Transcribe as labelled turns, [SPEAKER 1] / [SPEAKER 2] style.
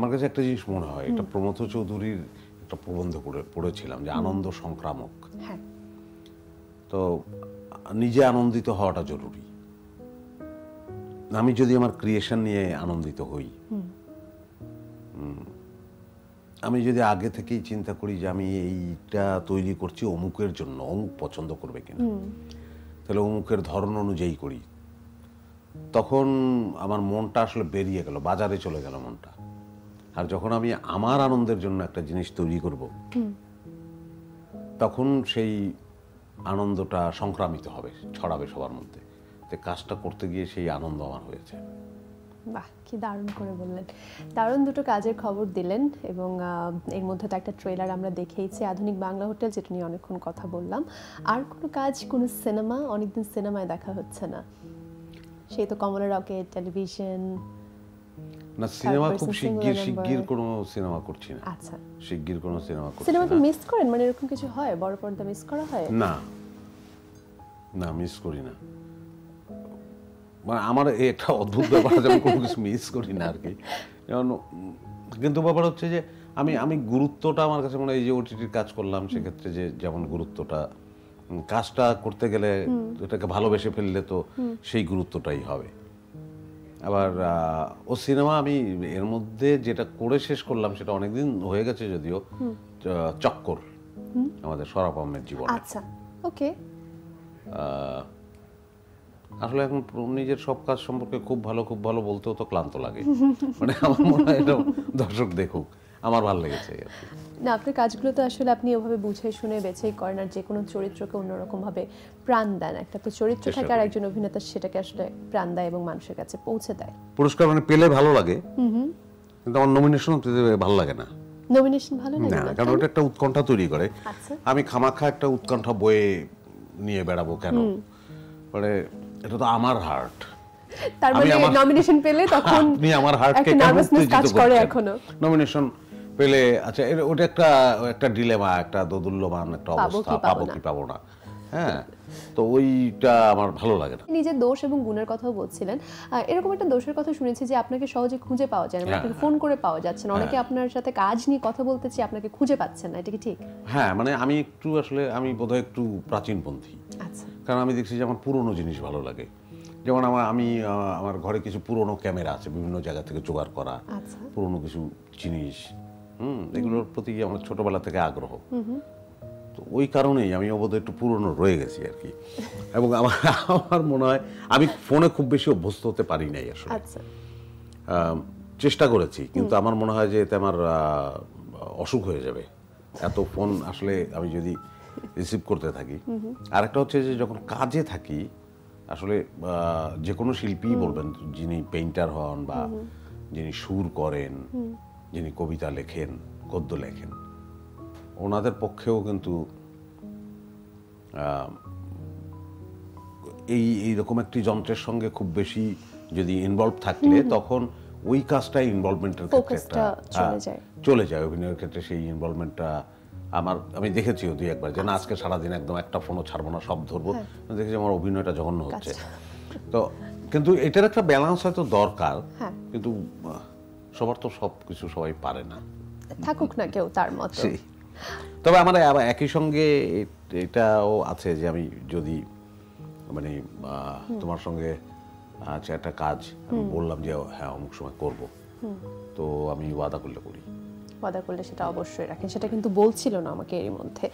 [SPEAKER 1] আমার কাছে একটা জিনিস মনে হয়, এটা প্রমথ চৌধুরীর একটা প্রবন্ধ পড়েছিলাম যে আনন্দ সংক্রামক। তো নিজে আনন্দিত হওয়াটা জরুরি। আমি যদি আমার ক্রিয়েশন নিয়ে আনন্দিত হই, আমি যদি আগে থেকেই চিন্তা করি যে আমি এইটা তৈরি করছি অমুকের জন্য, অমুক পছন্দ করবে কিনা, তাহলে অমুকের ধরন অনুযায়ী করি, তখন আমার মনটা আসলে বেরিয়ে গেল, বাজারে চলে গেল মনটা। আর যখন আমি আমার আনন্দের জন্য একটা জিনিস তৈরি করব, তখন সেই আনন্দটা সংক্রামিত হবে, ছড়াবে সবার মধ্যে। তো কাজটা করতে গিয়ে সেই আনন্দ আমার হয়েছে।
[SPEAKER 2] বাহ, কি দারুণ করে বললেন। দারুণ দুটো কাজের খবর দিলেন, এবং এর মধ্যে তো একটা ট্রেলার আমরা দেখেইছি, আধুনিক বাংলা হোটেল, যেটা নিয়ে অনেকক্ষণ কথা বললাম। আর কোনো কাজ, কোনো সিনেমা? অনেকদিন সিনেমায় দেখা হচ্ছে না, সেই তো কমলা রকেট, টেলিভিশন।
[SPEAKER 1] না, সিনেমা খুব শিগগির কোনো সিনেমা করছি না।
[SPEAKER 2] আচ্ছা,
[SPEAKER 1] শিগগির কোনো সিনেমা করছি না।
[SPEAKER 2] সিনেমা কি মিস করেন? মানে এরকম কিছু হয়, বড় পর্দা মিস করা হয়?
[SPEAKER 1] না না, মিস করি না। মানে আমার একটা অদ্ভুত ব্যাপার আছে, আমি কোনো কিছু মিস করি না আর কি। যেমন, কিন্তু ব্যাপার হচ্ছে যে আমি গুরুত্বটা আমার কাছে মনে হয়, এই যে ওটিটির কাজ করলাম, সেক্ষেত্রে যে যেমন গুরুত্বটা, কাজটা করতে গেলে এটাকে ভালোবেসে ফেললে তো সেই গুরুত্বটাই হবে। আবার ও সিনেমা আমি এর মধ্যে যেটা করে শেষ করলাম, সেটা অনেকদিন হয়ে গেছে যদিও, চক্কর, আমাদের সরাব আহমেদ জীবন।
[SPEAKER 2] আচ্ছা, ওকে।
[SPEAKER 1] আসলে এখন নিজের সব কাজ সম্পর্কে খুব ভালো বলতেও তো ক্লান্ত লাগে। মানে আমার মনে হয় এটা দর্শক দেখুক, আমার ভালো লেগেছে।
[SPEAKER 2] না, আপনার কাজগুলো তো আসলে আপনি ওভাবে বুঝে শুনে বেছেই করেন, আর যে কোনো চরিত্রকে অন্যরকম ভাবে প্রাণ দেন। একটা তো চরিত্র থাকে, আর একজন অভিনেতা সেটাকে আসলে প্রাণ দেয় এবং মানুষের কাছে পৌঁছে দেয়।
[SPEAKER 1] পুরস্কার মানে পেলে ভালো লাগে, কিন্তু আমার নমিনেশন পেতে ভালো লাগে না।
[SPEAKER 2] নমিনেশন ভালো লাগে না,
[SPEAKER 1] কারণ ওটা একটা উৎকণ্ঠা তৈরি করে। আমি খামাখা একটা উৎকণ্ঠা বয়ে নিয়ে বেড়াবো কেন? মানে এটা তো আমার হার্ট।
[SPEAKER 2] তার মানে নমিনেশন পেলে তখন
[SPEAKER 1] আপনি আমার হার্টকে কেন উত্তেজিত করছেন? নমিনেশন পেলে, আচ্ছা, ওটা একটা ডিলেমা, একটা দোদুল্যমান একটা অবস্থা, পাবো কি পাবো না। হ্যাঁ, তো ওইটা আমার ভালো লাগে না।
[SPEAKER 2] নিজের দোষ এবং গুণের কথাও বলছিলেন। এরকম একটা দোষের কথা শুনেছি যে আপনাকে সহজে খুঁজে পাওয়া যায় না, আপনাকে ফোন করে পাওয়া যাচ্ছে না, অনেকে আপনার সাথে কাজ নিয়ে কথা বলতে চায়, আপনাকে খুঁজে পাচ্ছেন না, এটা কি ঠিক?
[SPEAKER 1] হ্যাঁ, মানে আমি একটু আসলে আমি বোধহয় একটু প্রাচীনপন্থী।
[SPEAKER 2] আচ্ছা।
[SPEAKER 1] কারণ আমি দেখছি যে আমার পুরনো জিনিস ভালো লাগে। যেমন আমার ঘরে কিছু পুরনো ক্যামেরা আছে, বিভিন্ন জায়গা থেকে জোগাড় করা পুরনো কিছু জিনিস, এগুলোর প্রতি আমার ছোটবেলা থেকে আগ্রহ। তো ওই কারণেই আমি বোধহয় একটু পুরনো রয়ে গেছি আর কি। এবং আমার মনে হয় আমি ফোনে খুব বেশি অভ্যস্ত হতে পারি নাই আসলে। চেষ্টা করেছি, কিন্তু আমার মনে হয় যে এতে আমার অসুখ হয়ে যাবে, এত ফোন আসলে আমি যদি রিসিভ করতে থাকি। আর একটা হচ্ছে যে যখন কাজে থাকি, আসলে যে কোনো শিল্পী বলবেন, যিনি পেইন্টার হন বা যিনি সুর করেন, যিনি কবিতা লেখেন, গদ্য লেখেন, ওনাদের পক্ষেও কিন্তু এইরকম একটি যন্ত্রের সঙ্গে খুব বেশি যদি ইনভলভ থাকলে, তখন ওই কাজটাই ইনভলভমেন্টের ক্ষেত্রে একটা চলে যায়। অভিনয়ের ক্ষেত্রে সেই ইনভলভমেন্টটা আমি দেখেছিও দুই একবার, যে না আজকে সারাদিন একদম একটা ফোনও ছাড়বো না, সব ধরবো। দেখেছি আমার অভিনয়টা জঘন্য হচ্ছে। তো কিন্তু এটার একটা ব্যালেন্স হয়তো দরকার, কিন্তু সবার তো সব কিছু সবাই পারে না,
[SPEAKER 2] থাকুক না কেউ তার মতো।
[SPEAKER 1] তবে আমার একই সঙ্গে এটাও আছে যে আমি যদি মানে তোমার সঙ্গে আচ্ছা একটা কাজ আমি বললাম যে হ্যাঁ অমুক সময় করব, তো আমি ওয়াদা করলে করি।
[SPEAKER 2] ওয়াদা করলে সেটা অবশ্যই রাখেন, সেটা কিন্তু বলছিল না আমাকে এর মধ্যে।